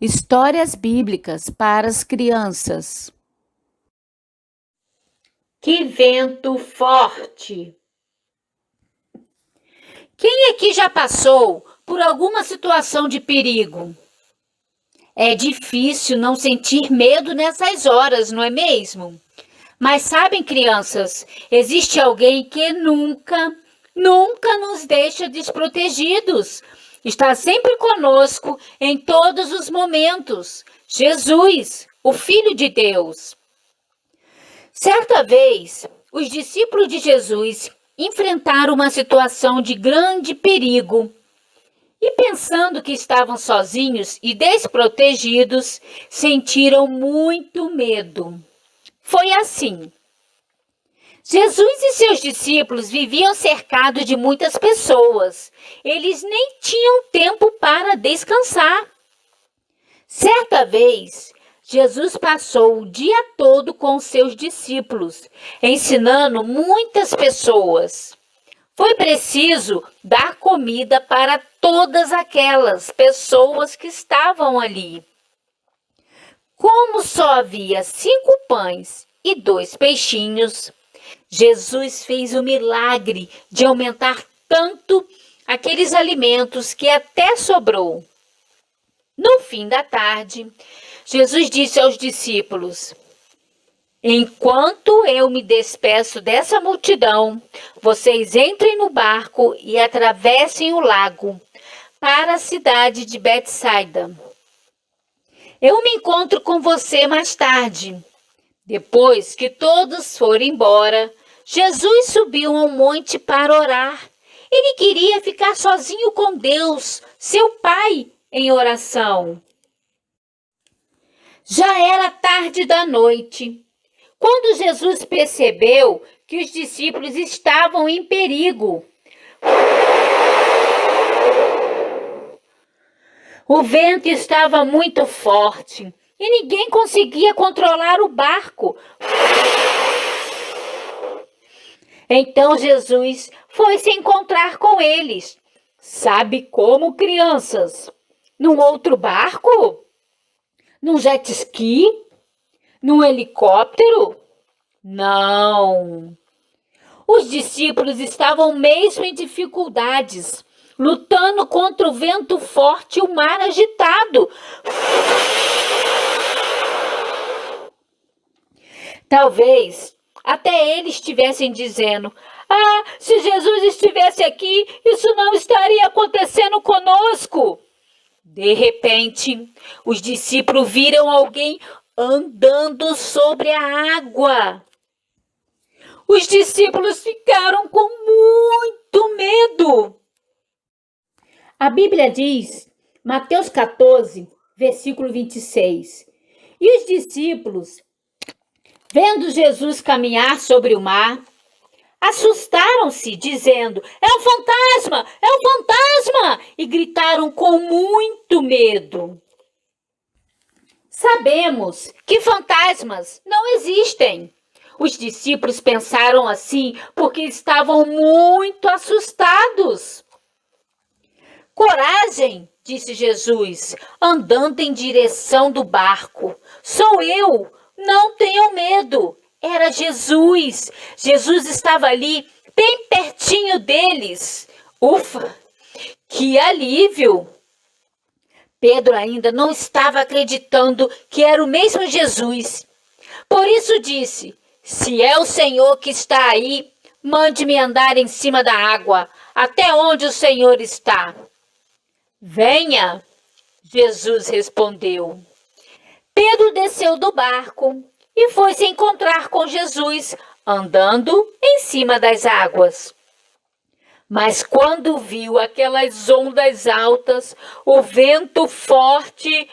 Histórias bíblicas para as crianças. Que vento forte! Quem aqui já passou por alguma situação de perigo? É difícil não sentir medo nessas horas, não é mesmo? Mas sabem, crianças, existe alguém que nunca nos deixa desprotegidos. Está sempre conosco em todos os momentos. Jesus, o Filho de Deus. Certa vez, os discípulos de Jesus enfrentaram uma situação de grande perigo e, pensando que estavam sozinhos e desprotegidos, sentiram muito medo. Foi assim. Jesus e seus discípulos viviam cercados de muitas pessoas. Eles nem tinham tempo para descansar. Certa vez, Jesus passou o dia todo com seus discípulos, ensinando muitas pessoas. Foi preciso dar comida para todas aquelas pessoas que estavam ali. Como só havia 5 pães e 2 peixinhos, Jesus fez o milagre de aumentar tanto aqueles alimentos que até sobrou. No fim da tarde, Jesus disse aos discípulos: enquanto eu me despeço dessa multidão, vocês entrem no barco e atravessem o lago para a cidade de Betsaida. Eu me encontro com você mais tarde. Depois que todos foram embora, Jesus subiu ao monte para orar. Ele queria ficar sozinho com Deus, seu Pai, em oração. Já era tarde da noite, quando Jesus percebeu que os discípulos estavam em perigo. O vento estava muito forte e ninguém conseguia controlar o barco. Então Jesus foi se encontrar com eles. Sabe como, crianças? Num outro barco? Num jet ski? Num helicóptero? Não. Os discípulos estavam mesmo em dificuldades, lutando contra o vento forte e o mar agitado. Talvez até eles estivessem dizendo: ah, se Jesus estivesse aqui, isso não estaria acontecendo conosco. De repente, os discípulos viram alguém andando sobre a água. Os discípulos ficaram com muito medo. A Bíblia diz, Mateus 14, versículo 26, e os discípulos, vendo Jesus caminhar sobre o mar, assustaram-se, dizendo: é um fantasma! É um fantasma! E gritaram com muito medo. Sabemos que fantasmas não existem. Os discípulos pensaram assim porque estavam muito assustados. Coragem, disse Jesus, andando em direção do barco. Sou eu, não tenham medo. Era Jesus. Jesus estava ali, bem pertinho deles. Ufa, que alívio! Pedro ainda não estava acreditando que era o mesmo Jesus. Por isso disse: se é o Senhor que está aí, mande-me andar em cima da água, até onde o Senhor está. Venha, Jesus respondeu. Pedro desceu do barco e foi se encontrar com Jesus, andando em cima das águas. Mas quando viu aquelas ondas altas, o vento forte,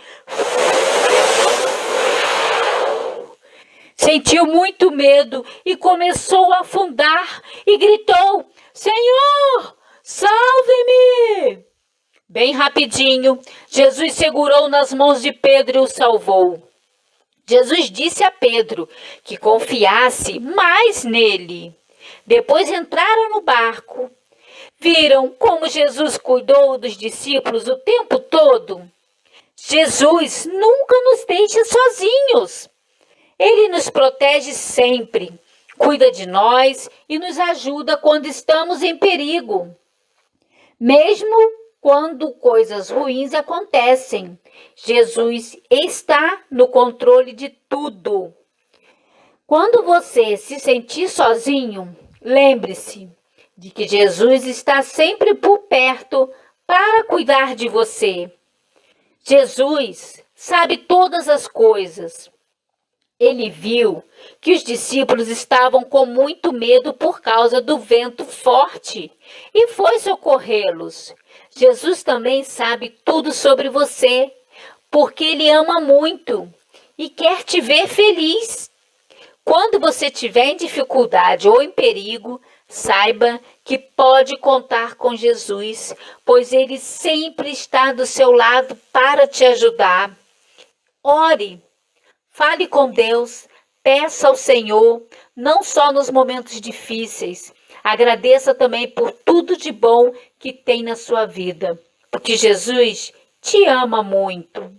sentiu muito medo e começou a afundar e gritou: Senhor, salve-me! Bem rapidinho, Jesus segurou nas mãos de Pedro e o salvou. Jesus disse a Pedro que confiasse mais nele. Depois entraram no barco. Viram como Jesus cuidou dos discípulos o tempo todo? Jesus nunca nos deixa sozinhos. Ele nos protege sempre, cuida de nós e nos ajuda quando estamos em perigo. Mesmo quando coisas ruins acontecem, Jesus está no controle de tudo. Quando você se sentir sozinho, lembre-se de que Jesus está sempre por perto para cuidar de você. Jesus sabe todas as coisas. Ele viu que os discípulos estavam com muito medo por causa do vento forte e foi socorrê-los. Jesus também sabe tudo sobre você, porque Ele ama muito e quer te ver feliz. Quando você estiver em dificuldade ou em perigo, saiba que pode contar com Jesus, pois Ele sempre está do seu lado para te ajudar. Ore, fale com Deus, peça ao Senhor, não só nos momentos difíceis. Agradeça também por tudo de bom que tem na sua vida, porque Jesus te ama muito.